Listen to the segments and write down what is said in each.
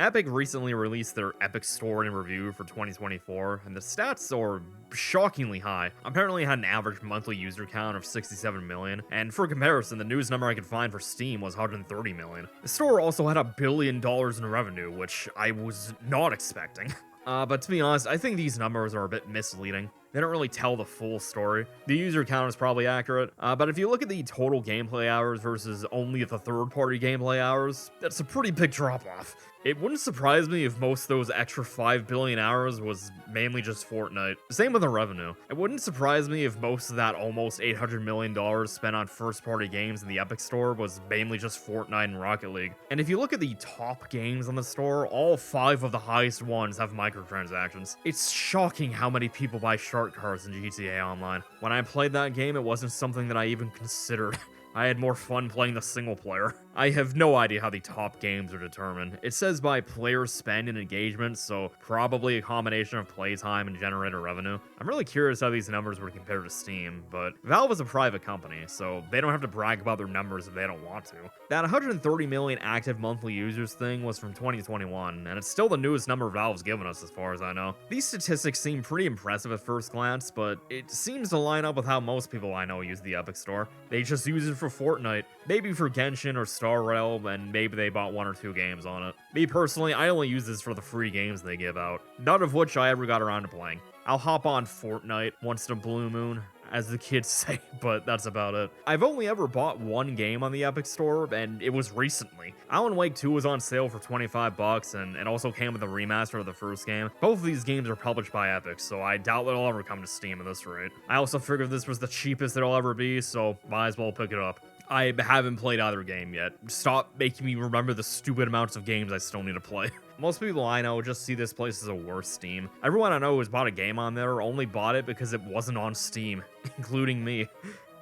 Epic recently released their Epic Store in review for 2024, and the stats are shockingly high. Apparently it had an average monthly user count of 67 million, and for comparison, the newest number I could find for Steam was 130 million. The store also had $1 billion in revenue, which I was not expecting. But to be honest, I think these numbers are a bit misleading. They don't really tell the full story. The user count is probably accurate, but if you look at the total gameplay hours versus only the third-party gameplay hours, that's a pretty big drop-off. It wouldn't surprise me if most of those extra 5 billion hours was mainly just Fortnite. Same with the revenue. It wouldn't surprise me if most of that almost $800 million spent on first-party games in the Epic Store was mainly just Fortnite and Rocket League. And if you look at the top games on the store, all 5 of the highest ones have microtransactions. It's shocking how many people buy shark cards in GTA Online. When I played that game, it wasn't something that I even considered. I had more fun playing the single player. I have no idea how the top games are determined. It says by player spend and engagement, so probably a combination of playtime and generator revenue. I'm really curious how these numbers would compare to Steam, but Valve is a private company, so they don't have to brag about their numbers if they don't want to. That 130 million active monthly users thing was from 2021, and it's still the newest number Valve's given us as far as I know. These statistics seem pretty impressive at first glance, but it seems to line up with how most people I know use the Epic Store. They just use it for Fortnite, maybe for Genshin or Star Realm, and maybe they bought 1 or 2 games on it. Me personally, I only use this for the free games they give out, none of which I ever got around to playing. I'll hop on Fortnite once in a blue moon, as the kids say, but that's about it. I've only ever bought 1 game on the Epic Store, and it was recently. Alan Wake 2 was on sale for 25 bucks, and it also came with a remaster of the first game. Both of these games are published by Epic, so I doubt it'll ever come to Steam at this rate. I also figured this was the cheapest it'll ever be, so might as well pick it up. I haven't played either game yet. Stop making me remember the stupid amounts of games I still need to play. Most people I know just see this place as a worse Steam. Everyone I know who's bought a game on there only bought it because it wasn't on Steam, including me.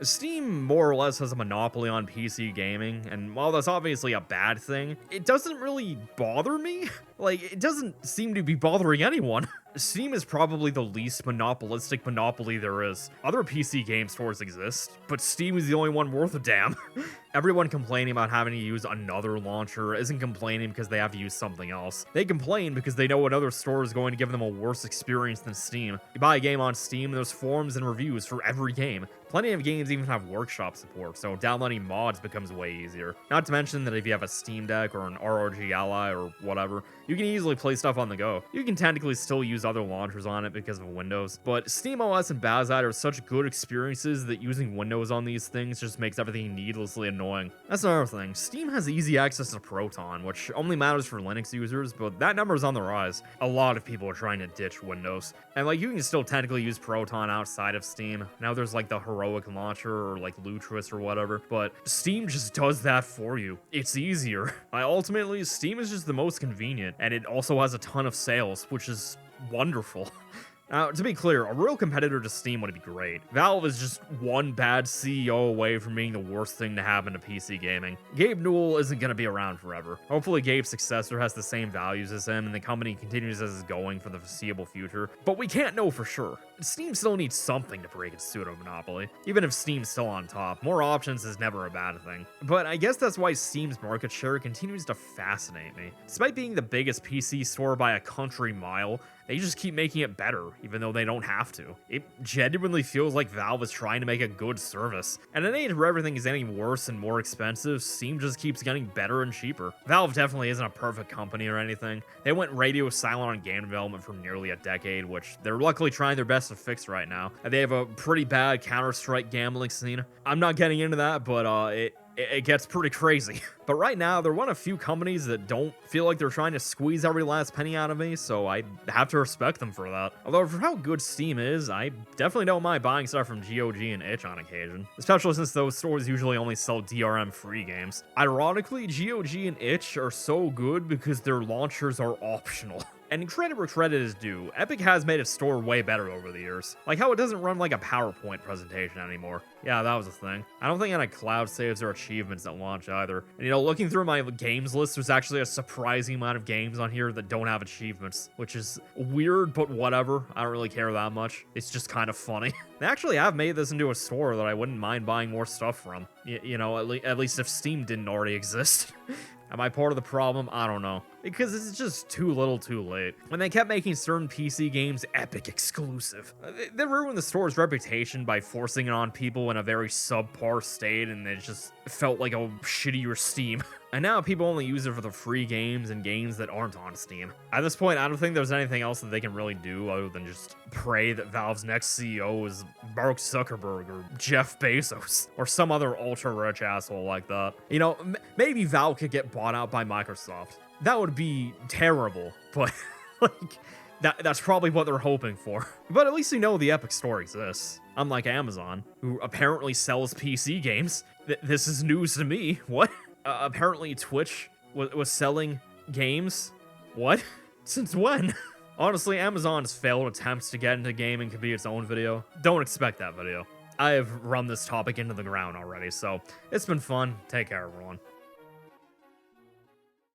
Steam more or less has a monopoly on PC gaming, and while that's obviously a bad thing, it doesn't really bother me. Like, it doesn't seem to be bothering anyone. Steam is probably the least monopolistic monopoly there is. Other PC game stores exist, but Steam is the only one worth a damn. Everyone complaining about having to use another launcher isn't complaining because they have to use something else. They complain because they know another store is going to give them a worse experience than Steam. You buy a game on Steam, there's forums and reviews for every game. Plenty of games even have workshop support, so downloading mods becomes way easier. Not to mention that if you have a Steam Deck or an ROG Ally or whatever, you can easily play stuff on the go. You can technically still use other launchers on it because of Windows, but SteamOS and Bazide are such good experiences that using Windows on these things just makes everything needlessly annoying. That's another thing. Steam has easy access to Proton, which only matters for Linux users, but that number is on the rise. A lot of people are trying to ditch Windows, and like you can still technically use Proton outside of Steam. Now there's like the Heroic launcher or like Lutris or whatever, but Steam just does that for you. It's easier. Ultimately, Steam is just the most convenient, and it also has a ton of sales, which is wonderful. Now, to be clear, a real competitor to Steam would be great. Valve is just one bad CEO away from being the worst thing to happen to PC gaming. Gabe Newell isn't going to be around forever. Hopefully Gabe's successor has the same values as him and the company continues as it's going for the foreseeable future, but we can't know for sure. Steam still needs something to break its pseudo-monopoly. Even if Steam's still on top, more options is never a bad thing. But I guess that's why Steam's market share continues to fascinate me. Despite being the biggest PC store by a country mile, they just keep making it better, even though they don't have to. It genuinely feels like Valve is trying to make a good service. And in an age where everything is getting worse and more expensive, Steam just keeps getting better and cheaper. Valve definitely isn't a perfect company or anything. They went radio silent on game development for nearly a decade, which they're luckily trying their best to fix right now. And they have a pretty bad Counter-Strike gambling scene. I'm not getting into that, but it gets pretty crazy. But right now, they're one of few companies that don't feel like they're trying to squeeze every last penny out of me, so I have to respect them for that. Although for how good Steam is, I definitely don't mind buying stuff from GOG and itch on occasion, especially since those stores usually only sell DRM-free games. Ironically, GOG and itch are so good because their launchers are optional. And credit where credit is due, Epic has made its store way better over the years. Like how it doesn't run like a PowerPoint presentation anymore. Yeah, that was a thing. I don't think any cloud saves or achievements at launch either. And you know, looking through my games list, there's actually a surprising amount of games on here that don't have achievements, which is weird, but whatever. I don't really care that much. It's just kind of funny. They actually have made this into a store that I wouldn't mind buying more stuff from. You know, at least if Steam didn't already exist. Am I part of the problem? I don't know. because it's just too little too late. When they kept making certain PC games Epic exclusive, they ruined the store's reputation by forcing it on people in a very subpar state, and it just felt like a shittier Steam. And now people only use it for the free games and games that aren't on Steam. At this point, I don't think there's anything else that they can really do other than just pray that Valve's next CEO is Mark Zuckerberg or Jeff Bezos or some other ultra-rich asshole like that. You know, maybe Valve could get bought out by Microsoft. That would be terrible, but like, that's probably what they're hoping for. But at least we know the Epic Store exists. Unlike Amazon, who apparently sells PC games. This is news to me. What? Apparently Twitch was selling games? What? Since when? Honestly, Amazon's failed attempts to get into gaming could be its own video. Don't expect that video. I have run this topic into the ground already, so it's been fun. Take care, everyone.